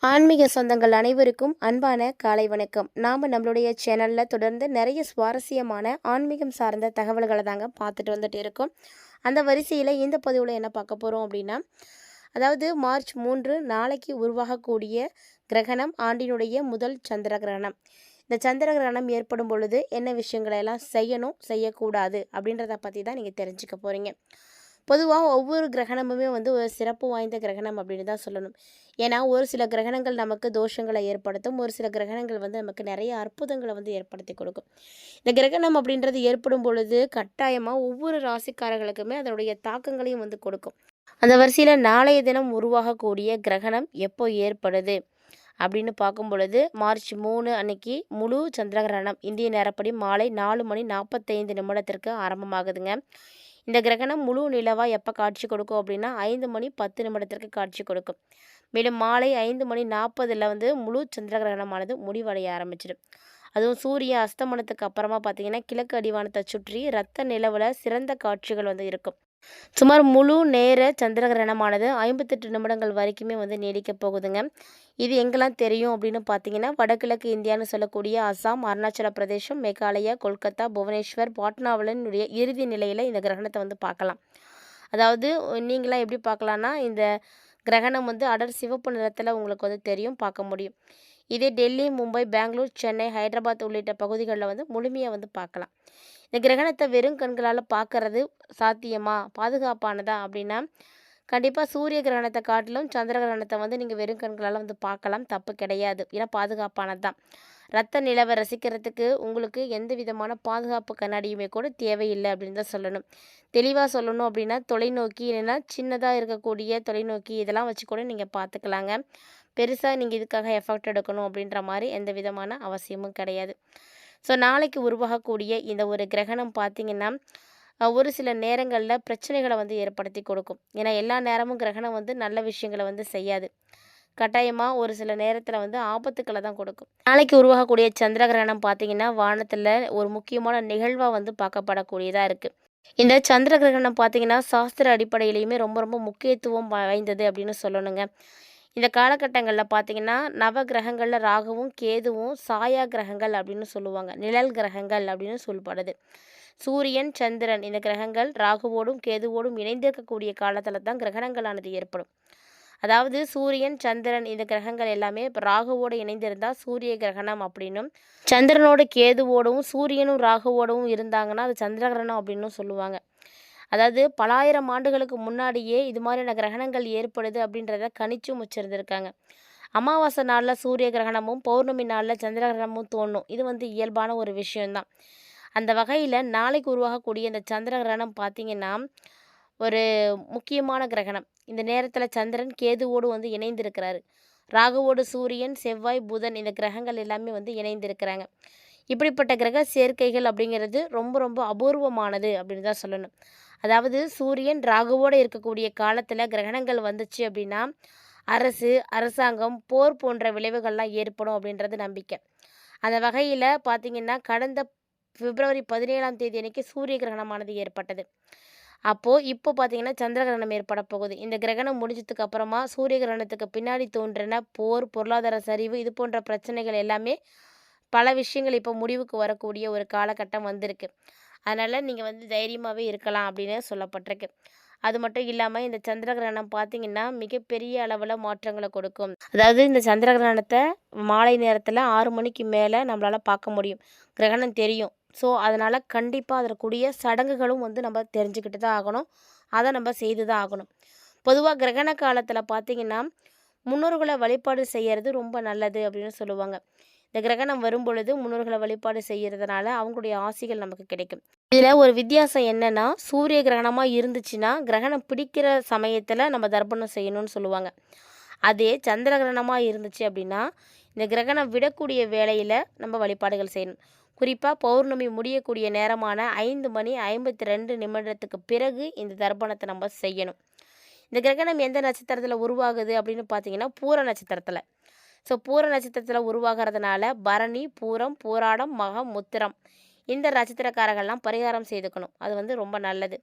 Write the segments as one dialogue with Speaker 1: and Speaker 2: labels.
Speaker 1: ஆன்மீக சொந்தங்கள் அனைவருக்கும் அன்பான காலை வணக்கம். நாம் நம்மளுடைய சேனலில் தொடர்ந்து நிறைய சுவாரஸ்யமான ஆன்மீகம் சார்ந்த தகவல்களை தாங்க பார்த்துட்டு வந்துட்டு இருக்கோம். அந்த வரிசையில் இந்த பதிவில் என்ன பார்க்க போகிறோம் அப்படின்னா, அதாவது மார்ச் 3 நாளைக்கு உருவாகக்கூடிய கிரகணம் ஆண்டினுடைய முதல் சந்திர கிரகணம். இந்த சந்திர கிரகணம் ஏற்படும் பொழுது என்ன விஷயங்களை எல்லாம் செய்யணும் செய்யக்கூடாது அப்படின்றத பற்றி தான் நீங்கள் தெரிஞ்சுக்க போகிறீங்க. பொதுவாக ஒவ்வொரு கிரகணமுமே ஒரு சிறப்பு வாய்ந்த கிரகணம் அப்படின்னு தான் சொல்லணும். ஏன்னா ஒரு சில கிரகணங்கள் நமக்கு தோஷங்களை ஏற்படுத்தும், ஒரு சில கிரகணங்கள் நமக்கு நிறைய அற்புதங்களை ஏற்படுத்தி கொடுக்கும். இந்த கிரகணம் அப்படின்றது ஏற்படும் பொழுது கட்டாயமாக ஒவ்வொரு ராசிக்காரர்களுக்குமே அதனுடைய தாக்கங்களையும் கொடுக்கும். அந்த வரிசையில் நாளைய தினம் உருவாகக்கூடிய கிரகணம் எப்போ ஏற்படுது அப்படின்னு பார்க்கும் பொழுது மார்ச் 3 அன்னைக்கு முழு சந்திரகிரகணம் இந்திய நேரப்படி மாலை 4:45 ஆரம்பமாகுதுங்க. இந்த கிரகணம் முழு நிலவாக எப்போ காட்சி கொடுக்கும் அப்படின்னா 5:10 காட்சி கொடுக்கும். மேலும் மாலை 5:40 முழு சந்திர கிரகணமானது முடிவடைய ஆரம்பிச்சிடும். அதுவும் சூரிய அஸ்தமனத்துக்கு அப்புறமா பார்த்தீங்கன்னா கிழக்கு அடிவானத்தை சுற்றி இரத்த நிலவில் சிறந்த காட்சிகள் இருக்கும். சுமார் முழு நேர சந்திர கிரகணமானது 58 நிமிடங்கள் வரைக்குமே நீடிக்க போகுதுங்க. இது எங்கெல்லாம் தெரியும் அப்படின்னு பார்த்தீங்கன்னா, வடகிழக்கு இந்தியான்னு சொல்லக்கூடிய அசாம், அருணாச்சல பிரதேசம், மேகாலயா, கொல்கத்தா, புவனேஸ்வர், பாட்னாவினுடைய இறுதி நிலையில் இந்த கிரகணத்தை பார்க்கலாம். அதாவது நீங்களாம் எப்படி பார்க்கலான்னா, இந்த கிரகணம் அடர் சிவப்பு நிறத்தில் உங்களுக்கு தெரியும், பார்க்க முடியும். இதே டெல்லி, மும்பை, பெங்களூர், சென்னை, ஹைதராபாத் உள்ளிட்ட பகுதிகளில் முழுமையாக பார்க்கலாம். இந்த கிரகணத்தை வெறும் கண்களால் பார்க்கறது சாத்தியமா, பாதுகாப்பானதா அப்படின்னா கண்டிப்பாக சூரிய கிரகணத்தை காட்டிலும் சந்திர கிரகணத்தை நீங்கள் வெறும் கண்களால் பார்க்கலாம், தப்பு கிடையாது. ஏன்னா பாதுகாப்பானது தான். ரத்த நிலவை ரசிக்கிறதுக்கு உங்களுக்கு எந்த விதமான பாதுகாப்பு கண்ணாடியுமே கூட தேவையில்லை அப்படின்னு தான் சொல்லணும். தெளிவாக சொல்லணும் அப்படின்னா தொலைநோக்கி, இல்லைன்னா சின்னதாக இருக்கக்கூடிய தொலைநோக்கி இதெல்லாம் வச்சு கூட நீங்கள் பார்த்துக்கலாங்க. பெருசாக நீங்கள் இதுக்காக எஃபெக்ட் எடுக்கணும் அப்படின்ற மாதிரி எந்த விதமான அவசியமும் கிடையாது. ஸோ நாளைக்கு உருவாகக்கூடிய இந்த ஒரு கிரகணம் பார்த்திங்கன்னா ஒரு சில நேரங்களில் பிரச்சனைகளை ஏற்படுத்தி கொடுக்கும். ஏன்னா எல்லா நேரமும் கிரகணம் நல்ல விஷயங்களை செய்யாது. கட்டாயமாக ஒரு சில நேரத்தில் ஆபத்துக்களை தான் கொடுக்கும். நாளைக்கு உருவாகக்கூடிய சந்திர கிரகணம் பார்த்திங்கன்னா வானத்தில் ஒரு முக்கியமான நிகழ்வாக பார்க்கப்படக்கூடியதாக இருக்குது. இந்த சந்திர கிரகணம் பார்த்திங்கன்னா சாஸ்திர அடிப்படையிலையுமே ரொம்ப ரொம்ப முக்கியத்துவம் வாய்ந்தது அப்படின்னு சொல்லணுங்க. இந்த காலகட்டங்களில் பார்த்திங்கன்னா நவ கிரகங்களில் ராகுவும் கேதுவும் சாயா கிரகங்கள் அப்படின்னு சொல்லுவாங்க, நிழல் கிரகங்கள் அப்படின்னு சொல்லப்படுது. சூரியன், சந்திரன் இந்த கிரகங்கள் ராகுவோடும் கேதுவோடும் இணைந்திருக்கக்கூடிய காலத்தில் தான் கிரகணங்களானது ஏற்படும். அதாவது சூரியன், சந்திரன் இந்த கிரகங்கள் எல்லாமே ராகுவோடு இணைந்திருந்தால் சூரிய கிரகணம் அப்படின்னும், சந்திரனோட கேதுவோடும் சூரியனும் ராகுவோடும் இருந்தாங்கன்னா அது சந்திர கிரகணம் அப்படின்னு சொல்லுவாங்க. அதாவது பலாயிரம் ஆண்டுகளுக்கு முன்னாடியே இது மாதிரியான கிரகணங்கள் ஏற்படுது அப்படின்றத கணிச்சும் வச்சுருந்துருக்காங்க. அமாவாசை நாளில் சூரிய கிரகணமும் பௌர்ணமி நாளில் சந்திர கிரகணமும் தோணும். இது இயல்பான ஒரு விஷயம்தான். அந்த வகையில் நாளைக்கு உருவாகக்கூடிய இந்த சந்திர கிரகணம் பார்த்திங்கன்னா ஒரு முக்கியமான கிரகணம். இந்த நேரத்தில் சந்திரன் கேதுவோடு இணைந்திருக்கிறாரு. ராகுவோடு சூரியன், செவ்வாய், புதன் இந்த கிரகங்கள் எல்லாமே இணைந்திருக்கிறாங்க. இப்படிப்பட்ட கிரக சேர்க்கைகள் அப்படிங்கிறது ரொம்ப ரொம்ப அபூர்வமானது அப்படின்னு தான் சொல்லணும். அதாவது சூரியன் ராகுவோடு இருக்கக்கூடிய காலத்தில் கிரகணங்கள் வந்துச்சு அப்படின்னா அரசாங்கம், போர் போன்ற விளைவுகள்லாம் ஏற்படும் அப்படின்றது நம்பிக்கை. அந்த வகையில் பார்த்திங்கன்னா கடந்த பிப்ரவரி 17 அன்னைக்கு சூரிய கிரகணமானது ஏற்பட்டது. இப்போ பார்த்திங்கன்னா சந்திர கிரகணம் ஏற்பட போகுது. இந்த கிரகணம் முடிஞ்சதுக்கு அப்புறமா சூரிய கிரகணத்துக்கு பின்னாடி தோன்றின போர், பொருளாதார சரிவு இது போன்ற பிரச்சனைகள் எல்லாமே பல விஷயங்கள் இப்போ முடிவுக்கு வரக்கூடிய ஒரு காலகட்டம் வந்திருக்கு. அதனால் நீங்கள் தைரியமாகவே இருக்கலாம் அப்படின்னு சொல்லப்பட்டிருக்கு. அது மட்டும் இல்லாமல் இந்த சந்திர கிரகணம் பார்த்திங்கன்னா மிகப்பெரிய அளவில் மாற்றங்களை கொடுக்கும். அதாவது இந்த சந்திர கிரகணத்தை மாலை நேரத்தில் 6 மணிக்கு மேலே நம்மளால் பார்க்க முடியும், கிரகணம் தெரியும். ஸோ அதனால் கண்டிப்பாக அதற்குரிய சடங்குகளும் நம்ம தெரிஞ்சுக்கிட்டு தான் ஆகணும், அதை நம்ம செய்து தான் ஆகணும். பொதுவாக கிரகண காலத்தில் பார்த்திங்கன்னா முன்னோர்களை வழிபாடு செய்கிறது ரொம்ப நல்லது அப்படின்னு சொல்லுவாங்க. இந்த கிரகணம் வரும் பொழுது முன்னோர்களை வழிபாடு செய்கிறதுனால அவங்களுடைய ஆசிகள் நமக்கு கிடைக்கும். இதில் ஒரு வித்தியாசம் என்னென்னா, சூரிய கிரகணமாக இருந்துச்சுன்னா கிரகணம் பிடிக்கிற சமயத்தில் நம்ம தர்ப்பணம் செய்யணும்னு சொல்லுவாங்க. அதே சந்திர கிரகணமாக இருந்துச்சு அப்படின்னா இந்த கிரகணம் விடக்கூடிய வேளையில் நம்ம வழிபாடுகள் செய்யணும். குறிப்பாக பௌர்ணமி முடியக்கூடிய நேரமான 5:52 பிறகு இந்த தர்ப்பணத்தை நம்ம செய்யணும். இந்த கிரகணம் எந்த நட்சத்திரத்தில் உருவாகுது அப்படின்னு பார்த்தீங்கன்னா பூர நட்சத்திரத்தில். ஸோ பூர நட்சத்திரத்தில் உருவாகிறதுனால பரணி, பூரம், பூராடம், மகம், உத்திரம் இந்த நட்சத்திரக்காரர்கள்லாம் பரிகாரம் செய்துக்கணும். அது ரொம்ப நல்லது.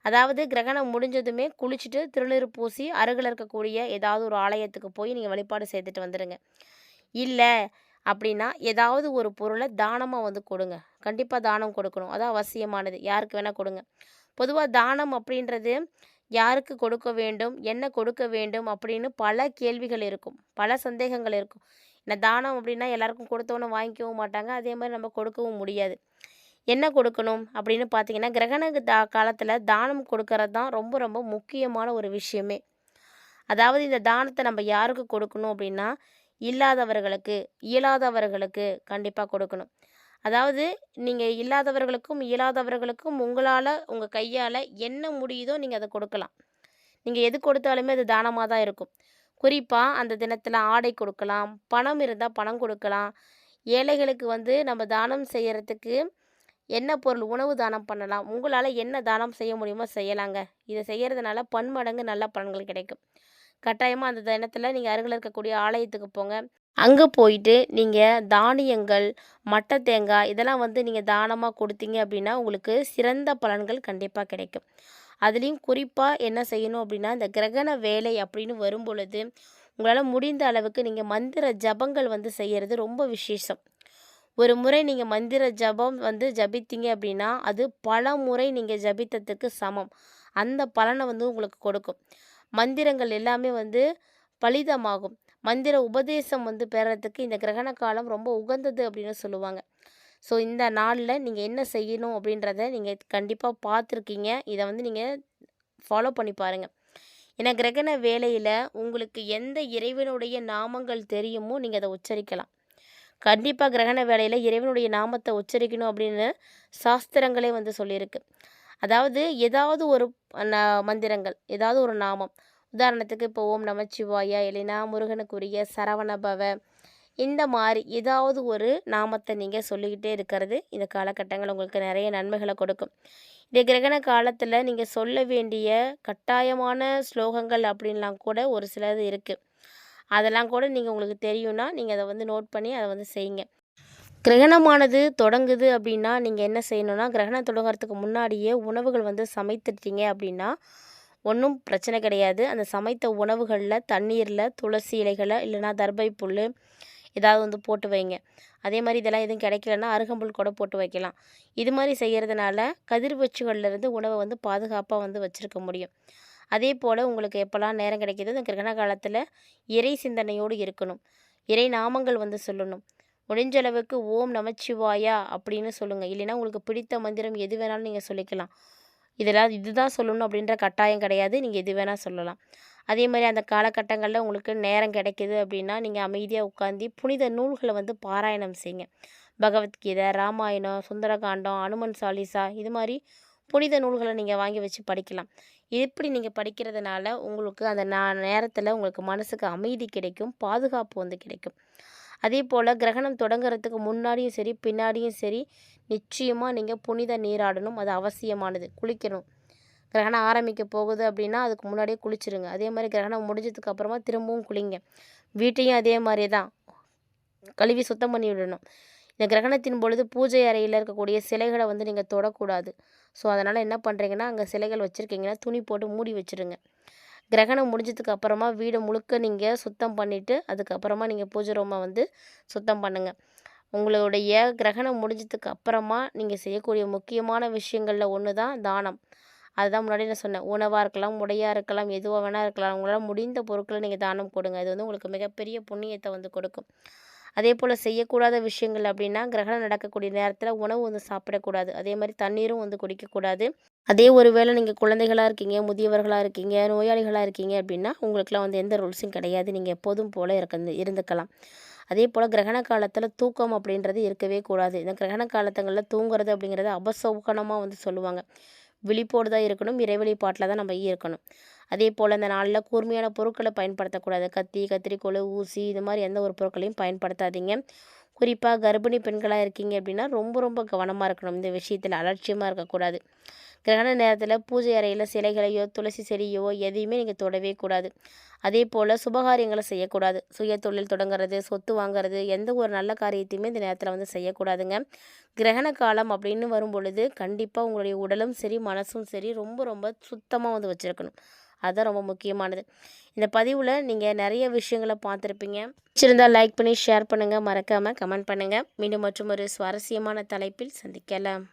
Speaker 1: அதாவது கிரகணம் முடிஞ்சதுமே குளிச்சுட்டு திருநீறு பூசி அருகில் இருக்கக்கூடிய ஏதாவது ஒரு ஆலயத்துக்கு போய் நீங்கள் வழிபாடு செய்துட்டு வந்துடுங்க. இல்லை அப்படின்னா ஏதாவது ஒரு பொருளை தானமாக வந்து கொடுங்க. கண்டிப்பாக தானம் கொடுக்கணும், அதான் அவசியமானது. யாருக்கு வேணால் கொடுங்க. பொதுவாக தானம் அப்படின்றது யாருக்கு கொடுக்க வேண்டும், என்ன கொடுக்க வேண்டும் அப்படின்னு பல கேள்விகள் இருக்கும், பல சந்தேகங்கள் இருக்கும். ஏன்னா தானம் அப்படின்னா எல்லாருக்கும் கொடுத்தோன்னு வாங்கிக்கவும் மாட்டாங்க, அதே மாதிரி நம்ம கொடுக்கவும் முடியாது. என்ன கொடுக்கணும் அப்படின்னு பார்த்தீங்கன்னா, கிரகண காலத்தில் தானம் கொடுக்கறது தான் ரொம்ப ரொம்ப முக்கியமான ஒரு விஷயமே. அதாவது இந்த தானத்தை நம்ம யாருக்கு கொடுக்கணும் அப்படின்னா, இல்லாதவர்களுக்கு, இயலாதவர்களுக்கு கண்டிப்பாக கொடுக்கணும். அதாவது நீங்கள் இல்லாதவர்களுக்கும் இயலாதவர்களுக்கும் உங்களால் உங்கள் கையால் என்ன முடியுதோ நீங்கள் அதை கொடுக்கலாம். நீங்கள் எது கொடுத்தாலுமே அது தானமாக தான் இருக்கும். குறிப்பாக அந்த தினத்தில் ஆடை கொடுக்கலாம், பணம் இருந்தால் பணம் கொடுக்கலாம். ஏழைகளுக்கு வந்து நம்ம தானம் செய்கிறதுக்கு என்ன பொருள், உணவு தானம் பண்ணலாம். உங்களால் என்ன தானம் செய்ய முடியுமோ செய்யலாங்க. இதை செய்கிறதுனால பன்மடங்கு நல்ல பலன்கள் கிடைக்கும். கட்டாயமாக அந்த தினத்தில் நீங்கள் அருகில் இருக்கக்கூடிய ஆலயத்துக்கு போங்க. அங்கே போயிட்டு நீங்கள் தானியங்கள், மட்டை தேங்காய் இதெல்லாம் வந்து நீங்கள் தானமாக கொடுத்தீங்க அப்படின்னா உங்களுக்கு சிறந்த பலன்கள் கண்டிப்பாக கிடைக்கும். அதுலேயும் குறிப்பாக என்ன செய்யணும் அப்படின்னா, இந்த கிரகண வேலை அப்படின்னு வரும் பொழுது உங்களால் முடிந்த அளவுக்கு நீங்கள் மந்திர ஜபங்கள் வந்து செய்கிறது ரொம்ப விசேஷம். ஒரு முறை நீங்கள் மந்திர ஜபம் வந்து ஜபித்தீங்க அப்படின்னா அது பல முறை நீங்கள் ஜபித்ததுக்கு சமம். அந்த பலனை வந்து உங்களுக்கு கொடுக்கும். மந்திரங்கள் எல்லாமே வந்து பலிதமாகும். மந்திர உபதேசம் வந்து பெறறதுக்கு இந்த கிரகண காலம் ரொம்ப உகந்தது அப்படின்னு சொல்லுவாங்க. ஸோ இந்த நாளில் நீங்கள் என்ன செய்யணும் அப்படின்றத நீங்கள் கண்டிப்பாக பார்த்துருக்கீங்க. இதை வந்து நீங்கள் ஃபாலோ பண்ணி பாருங்கள். ஏன்னா கிரகண வேளையில் உங்களுக்கு எந்த இறைவனுடைய நாமங்கள் தெரியுமோ நீங்கள் அதை உச்சரிக்கலாம். கண்டிப்பாக கிரகண வேளையில் இறைவனுடைய நாமத்தை உச்சரிக்கணும் அப்படின்னு சாஸ்திரங்களே வந்து சொல்லியிருக்கு. அதாவது ஏதாவது ஒரு மந்திரங்கள், ஏதாவது ஒரு நாமம், உதாரணத்துக்கு இப்போ ஓம் நமச்சிவாயா இல்லைனா முருகனுக்குரிய சரவணபவ, இந்த மாதிரி ஏதாவது ஒரு நாமத்தை நீங்கள் சொல்லிக்கிட்டே இருக்கிறது இந்த காலகட்டங்கள் உங்களுக்கு நிறைய நன்மைகளை கொடுக்கும். இந்த கிரகண காலத்தில் நீங்கள் சொல்ல வேண்டிய கட்டாயமான ஸ்லோகங்கள் அப்படின்லாம் கூட ஒரு சிலது இருக்குது. அதெல்லாம் கூட நீங்கள் உங்களுக்கு தெரியும்னா நீங்கள் அதை வந்து நோட் பண்ணி அதை வந்து செய்யுங்க. கிரகணமானது தொடங்குது அப்படின்னா நீங்கள் என்ன செய்யணும்னா, கிரகணம் தொடங்குறதுக்கு முன்னாடியே உணவுகள் வந்து சமைத்துட்டீங்க அப்படின்னா ஒன்றும் பிரச்சனை கிடையாது. அந்த சமைத்த உணவுகளில் தண்ணீரில் துளசி இலைகளை இல்லைனா தர்பை புல் ஏதாவது வந்து போட்டு வைங்க. அதே மாதிரி இதெல்லாம் எதுவும் கிடைக்கலன்னா அருகம்புல் கூட போட்டு வைக்கலாம். இது மாதிரி செய்கிறதுனால கதிர்வீச்சுகள்லேருந்து உணவை வந்து பாதுகாப்பாக வந்து வச்சுருக்க முடியும். அதே போல் உங்களுக்கு எப்போல்லாம் நேரம் கிடைக்கிதோ இந்த கிரகண காலத்தில் இறை சிந்தனையோடு இருக்கணும். இறை நாமங்கள் வந்து சொல்லணும். முடிஞ்ச அளவுக்கு ஓம் நமச்சிவாயா அப்படின்னு சொல்லுங்கள். இல்லைன்னா உங்களுக்கு பிடித்த மந்திரம் எது வேணாலும் நீங்கள் சொல்லிக்கலாம். இதுதான் சொல்லணும் அப்படின்ற கட்டாயம் கிடையாது. நீங்கள் எது வேணால் சொல்லலாம். அதே மாதிரி அந்த காலகட்டங்களில் உங்களுக்கு நேரம் கிடைக்கிது அப்படின்னா நீங்கள் அமைதியாக உட்காந்து புனித நூல்களை வந்து பாராயணம் செய்யுங்க. பகவத்கீதை, ராமாயணம், சுந்தரகாண்டம், அனுமன் சாலிசா இது மாதிரி புனித நூல்களை நீங்கள் வாங்கி வச்சு படிக்கலாம். இப்படி நீங்கள் படிக்கிறதுனால உங்களுக்கு அந்த நேரத்தில் உங்களுக்கு மனசுக்கு அமைதி கிடைக்கும், பாதுகாப்பு வந்து கிடைக்கும். அதே போல் கிரகணம் தொடங்குறதுக்கு முன்னாடியும் சரி பின்னாடியும் சரி நிச்சயமாக நீங்கள் புனித நீராடணும். அது அவசியமானது. குளிக்கணும். கிரகணம் ஆரம்பிக்க போகுது அப்படின்னா அதுக்கு முன்னாடியே குளிச்சுருங்க. அதே மாதிரி கிரகணம் முடிஞ்சதுக்கு அப்புறமா திரும்பவும் குளிங்க. வீட்டையும் அதே மாதிரி தான் கழுவி சுத்தம் பண்ணி விடணும். இந்த கிரகணத்தின் பொழுது பூஜை அறையில் இருக்கக்கூடிய சிலைகளை வந்து நீங்கள் தொடக்கூடாது. ஸோ அதனால் என்ன பண்ணுறீங்கன்னா, அங்கே சிலைகள் வச்சுருக்கீங்கன்னா துணி போட்டு மூடி வச்சுருங்க. கிரகணம் முடிஞ்சதுக்கு அப்புறமா வீடை முழுக்க நீங்கள் சுத்தம் பண்ணிவிட்டு அதுக்கப்புறமா நீங்கள் பூஜை ரூமை வந்து சுத்தம் பண்ணுங்கள். உங்களுடைய கிரகணம் முடிஞ்சதுக்கு அப்புறமா நீங்கள் செய்யக்கூடிய முக்கியமான விஷயங்களில் ஒன்று தான் தானம். அதுதான் முன்னாடி நான் சொன்னேன். உணவாக இருக்கலாம், உடையாக இருக்கலாம், எதுவாக வேணால் இருக்கலாம். உங்களால் முடிந்த பொருட்களை நீங்கள் தானம் கொடுங்க. அது வந்து உங்களுக்கு மிகப்பெரிய புண்ணியத்தை வந்து கொடுக்கும். அதே போல் செய்யக்கூடாத விஷயங்கள் அப்படின்னா, கிரகணம் நடக்கக்கூடிய நேரத்தில் உணவு வந்து சாப்பிடக்கூடாது. அதே மாதிரி தண்ணீரும் வந்து குடிக்கக்கூடாது. அதே ஒரு வேளை நீங்கள் குழந்தைகளாக இருக்கீங்க, முதியவர்களாக இருக்கீங்க, நோயாளிகளாக இருக்கீங்க அப்படின்னா உங்களுக்குலாம் வந்து எந்த ரூல்ஸும் கிடையாது. நீங்கள் எப்போதும் போல் இருந்துக்கலாம். அதே போல் கிரகண காலத்தில் தூக்கம் அப்படின்றது இருக்கவே கூடாது. இந்த கிரகண காலத்துங்களில் தூங்குறது அப்படிங்கிறது அபசகுனமாக வந்து சொல்லுவாங்க. விழிப்போடு தான் இருக்கணும், இறை வழிபாட்டில் தான் நம்ம இருக்கணும். அதே போல் இந்த நாளில் கூர்மையான பொருட்களை பயன்படுத்தக்கூடாது. கத்தி, கத்திரிக்கோல், ஊசி இது மாதிரி எந்த ஒரு பொருட்களையும் பயன்படுத்தாதீங்க. குறிப்பாக கர்ப்பிணி பெண்களாக இருக்கீங்க அப்படின்னா ரொம்ப ரொம்ப கவனமாக இருக்கணும். இந்த விஷயத்தில் அலட்சியமாக இருக்கக்கூடாது. கிரகண நேரத்தில் பூஜை அறையில் சிலைகளையோ துளசி செடியோ எதையுமே நீங்கள் தொடவே கூடாது. அதே போல் சுபகாரியங்களை செய்யக்கூடாது. சுய தொழில் தொடங்குறது, சொத்து வாங்குறது, எந்த ஒரு நல்ல காரியத்தையுமே இந்த நேரத்தில் வந்து செய்யக்கூடாதுங்க. கிரகண காலம் அப்படின்னு வரும் பொழுது கண்டிப்பாக உங்களுடைய உடலும் சரி மனசும் சரி ரொம்ப ரொம்ப சுத்தமாக வந்து வச்சுருக்கணும். அதுதான் ரொம்ப முக்கியமானது. இந்த பதிவில் நீங்கள் நிறைய விஷயங்களை பார்த்துருப்பீங்க. பிடிச்சிருந்தால் லைக் பண்ணி ஷேர் பண்ணுங்கள், மறக்காமல் கமெண்ட் பண்ணுங்கள். மீண்டும் மற்றும் ஒரு சுவாரஸ்யமான தலைப்பில் சந்திக்கலாம்.